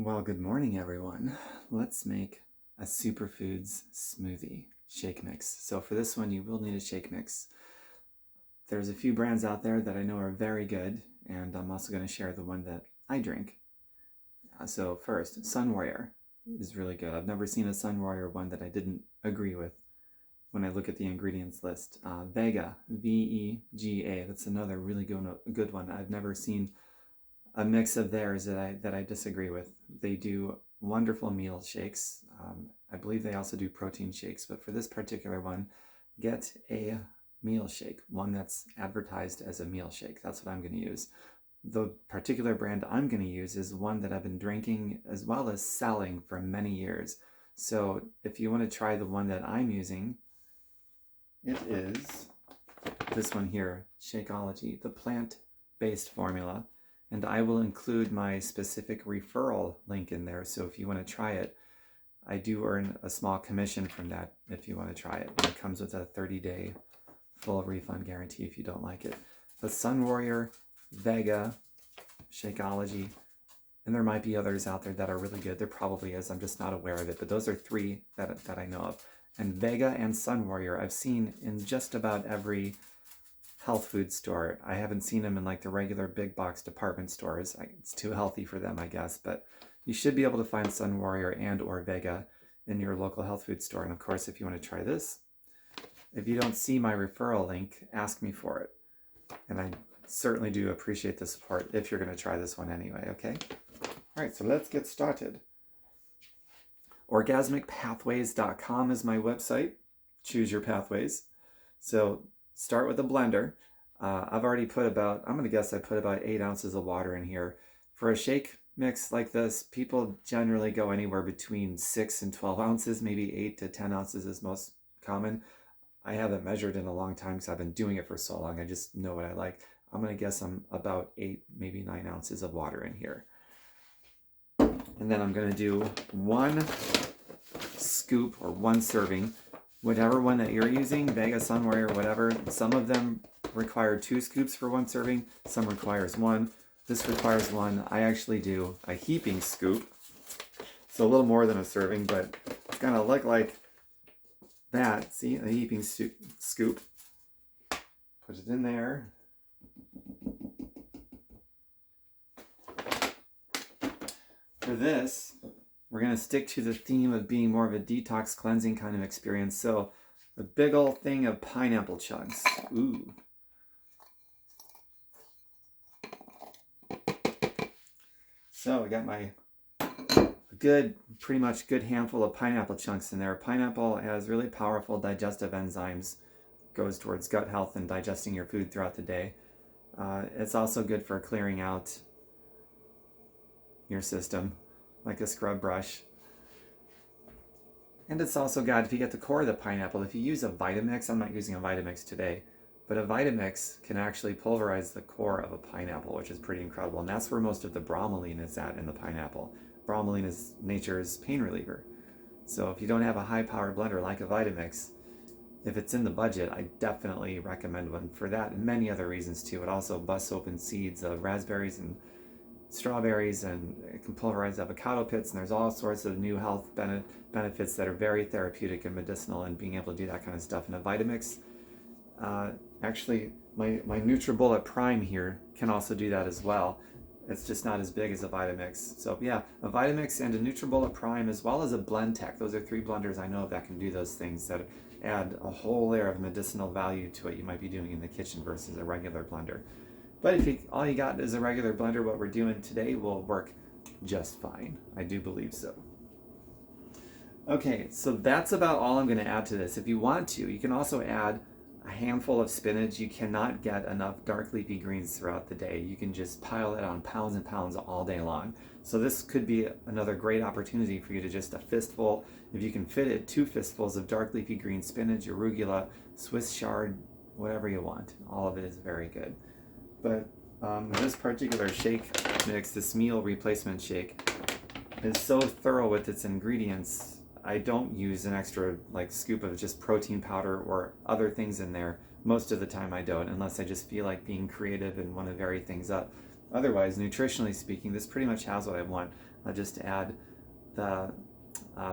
Well, good morning, everyone. Let's make a Superfoods smoothie shake mix. So for this one, you will need a shake mix. There's a few brands out there that I know are very good, and I'm also going to share the one that I drink. So first, Sun Warrior is really good. I've never seen a Sun Warrior one that I didn't agree with when I look at the ingredients list. Vega, Vega, that's another really good one. I've never seen a mix of theirs that I disagree with. They do wonderful meal shakes. I believe they also do protein shakes, but for this particular one, get a meal shake, one that's advertised as a meal shake. That's what I'm going to use. The particular brand I'm going to use is one that I've been drinking as well as selling for many years. So if you want to try the one that I'm using, it is this one here, Shakeology, the plant-based formula. And I will include my specific referral link in there. So if you want to try it, I do earn a small commission from that if you want to try it. It comes with a 30-day full refund guarantee if you don't like it. But Sun Warrior, Vega, Shakeology, and there might be others out there that are really good. There probably is. I'm just not aware of it. But those are three that I know of. And Vega and Sun Warrior I've seen in just about every health food store. I haven't seen them in like the regular big box department stores. It's too healthy for them, I guess, but you should be able to find Sun Warrior and or Vega in your local health food store. And of course, if you want to try this, if you don't see my referral link, ask me for it. And I certainly do appreciate the support if you're going to try this one anyway, okay? All right, so let's get started. Orgasmicpathways.com is my website. Choose your pathways. So start with a blender. I've already put about, I'm going to guess I put about 8 ounces of water in here. For a shake mix like this, people generally go anywhere between 6 and 12 ounces, maybe 8 to 10 ounces is most common. I haven't measured in a long time because I've been doing it for so long. I just know what I like. I'm going to guess I'm about 8, maybe 9 ounces of water in here. And then I'm going to do 1 scoop or 1 serving. Whatever one that you're using, Vega, Sun Warrior, whatever, some of them require 2 scoops for 1 serving, some requires 1. This requires 1. I actually do a heaping scoop. So a little more than a serving, but it's going to look like that. See, a heaping scoop. Put it in there. For this, we're going to stick to the theme of being more of a detox cleansing kind of experience. So a big old thing of pineapple chunks. Ooh. So I got my pretty much good handful of pineapple chunks in there. Pineapple has really powerful digestive enzymes. Goes towards gut health and digesting your food throughout the day. It's also good for clearing out your system, like a scrub brush. And it's also got, if you get the core of the pineapple, if you use a Vitamix, I'm not using a Vitamix today, but a Vitamix can actually pulverize the core of a pineapple, which is pretty incredible. And that's where most of the bromelain is at in the pineapple. Bromelain is nature's pain reliever. So if you don't have a high-powered blender like a Vitamix, if it's in the budget, I definitely recommend one for that and many other reasons too. It also busts open seeds of raspberries and strawberries, and it can pulverize avocado pits, and there's all sorts of new health benefits that are very therapeutic and medicinal, and being able to do that kind of stuff in a Vitamix. Actually, my NutriBullet Prime here can also do that as well. It's just not as big as a Vitamix. So yeah, a Vitamix and a NutriBullet Prime, as well as a Blendtec. Those are 3 blenders I know that can do those things that add a whole layer of medicinal value to what you might be doing in the kitchen versus a regular blender. But if all you got is a regular blender, what we're doing today will work just fine. I do believe so. Okay, so that's about all I'm going to add to this. If you want to, you can also add a handful of spinach. You cannot get enough dark leafy greens throughout the day. You can just pile it on pounds and pounds all day long. So this could be another great opportunity for you to just a fistful, if you can fit it, 2 fistfuls of dark leafy green spinach, arugula, Swiss chard, whatever you want. All of it is very good. But this particular shake mix, this meal replacement shake, is so thorough with its ingredients. I don't use an extra scoop of just protein powder or other things in there. Most of the time I don't, unless I just feel like being creative and want to vary things up. otherwise, nutritionally speaking, this pretty much has what I want. I'll just add the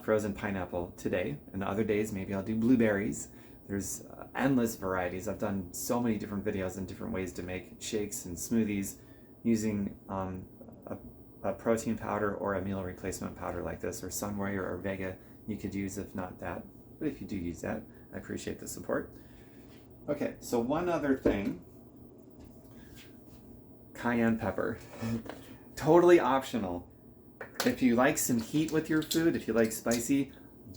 frozen pineapple today, and other days maybe I'll do blueberries. There's endless varieties. I've done so many different videos and different ways to make shakes and smoothies using a protein powder or a meal replacement powder like this, or Sunwarrior or Vega you could use if not that. But if you do use that, I appreciate the support. Okay, so one other thing. Cayenne pepper. Totally optional. If you like some heat with your food, if you like spicy,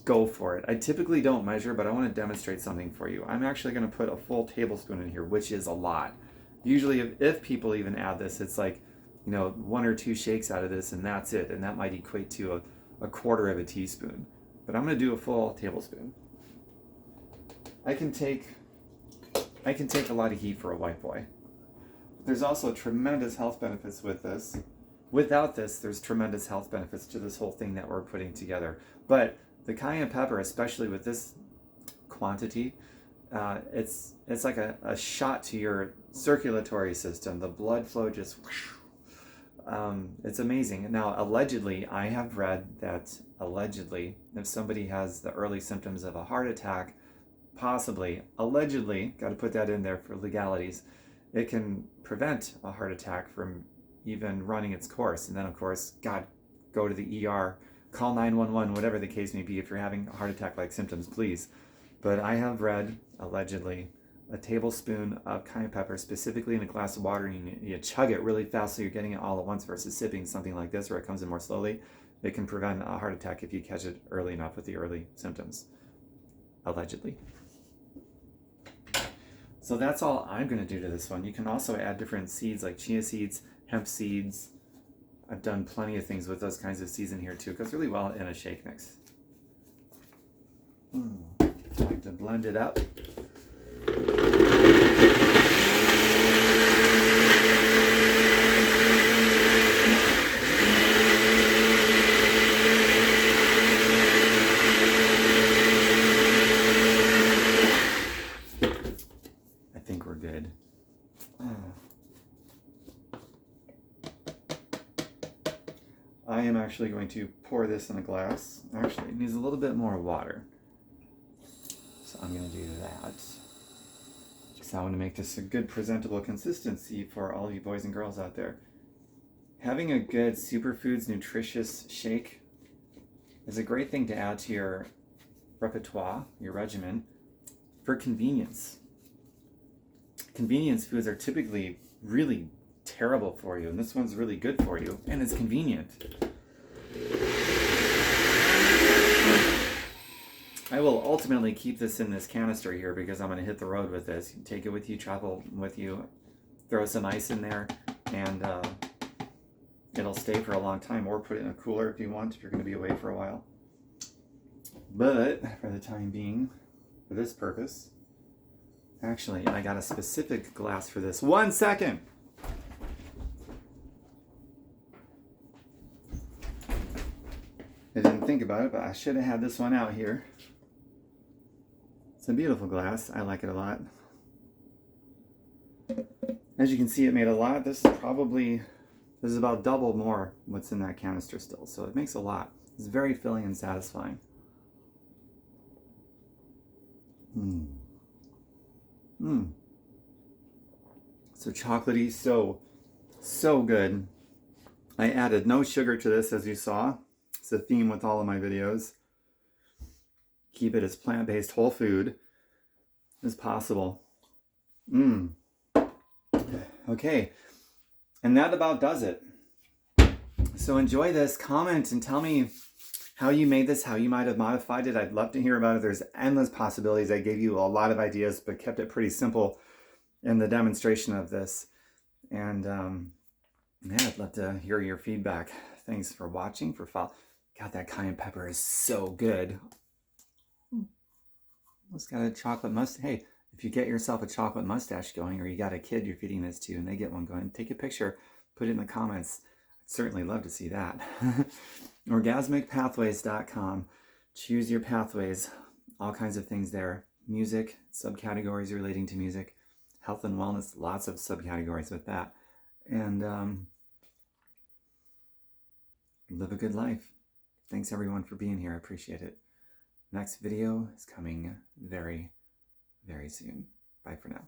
go for it. I typically don't measure, but I want to demonstrate something for you. I'm actually going to put a full tablespoon in here, which is a lot. Usually if people even add this, it's like, you know, 1 or 2 shakes out of this and that's it. And that might equate to a quarter of a teaspoon. But I'm going to do a full tablespoon. I can take a lot of heat for a white boy. There's also tremendous health benefits with this. Without this, there's tremendous health benefits to this whole thing that we're putting together. But the cayenne pepper, especially with this quantity, it's like a shot to your circulatory system. The blood flow just, it's amazing. Now, allegedly, I have read that allegedly, if somebody has the early symptoms of a heart attack, possibly, allegedly, got to put that in there for legalities, it can prevent a heart attack from even running its course. And then, of course, God, go to the ER, call 911, whatever the case may be. If you're having a heart attack-like symptoms, please. But I have read, allegedly, a tablespoon of cayenne pepper, specifically in a glass of water, and you chug it really fast so you're getting it all at once versus sipping something like this where it comes in more slowly. It can prevent a heart attack if you catch it early enough with the early symptoms, allegedly. So that's all I'm going to do to this one. You can also add different seeds like chia seeds, hemp seeds. I've done plenty of things with those kinds of seeds in here too. It goes really well in a shake mix. I like to blend it up. I think we're good. I am actually going to pour this in a glass. Actually, it needs a little bit more water. So I'm going to do that. Because I want to make this a good presentable consistency for all you boys and girls out there. Having a good Superfoods nutritious shake is a great thing to add to your repertoire, your regimen, for convenience. Convenience foods are typically really terrible for you, and this one's really good for you, and it's convenient. I will ultimately keep this in this canister here because I'm going to hit the road with this. You take it with you, travel with you, throw some ice in there, and it'll stay for a long time, or put it in a cooler if you want, if you're going to be away for a while. But for the time being, for this purpose, actually, I got a specific glass for this. 1 second! I didn't think about it, but I should have had this one out here. It's a beautiful glass. I like it a lot. As you can see, it made a lot. This is about double more what's in that canister still, so it makes a lot. It's very filling and satisfying. So chocolatey, so good. I added no sugar to this, as you saw. It's a theme with all of my videos. Keep it as plant-based whole food as possible. Okay, and that about does it. So enjoy this, comment and tell me how you made this, how you might have modified it. I'd love to hear about it. There's endless possibilities. I gave you a lot of ideas, but kept it pretty simple in the demonstration of this. And yeah, I'd love to hear your feedback. Thanks for watching, for following. God, that cayenne pepper is so good. Almost got a chocolate mustache. Hey, if you get yourself a chocolate mustache going, or you got a kid you're feeding this to and they get one going, take a picture, put it in the comments. I'd certainly love to see that. Orgasmicpathways.com. Choose your pathways. All kinds of things there. Music, subcategories relating to music. Health and wellness, lots of subcategories with that. and live a good life. Thanks everyone for being here. I appreciate it. Next video is coming very, very soon. Bye for now.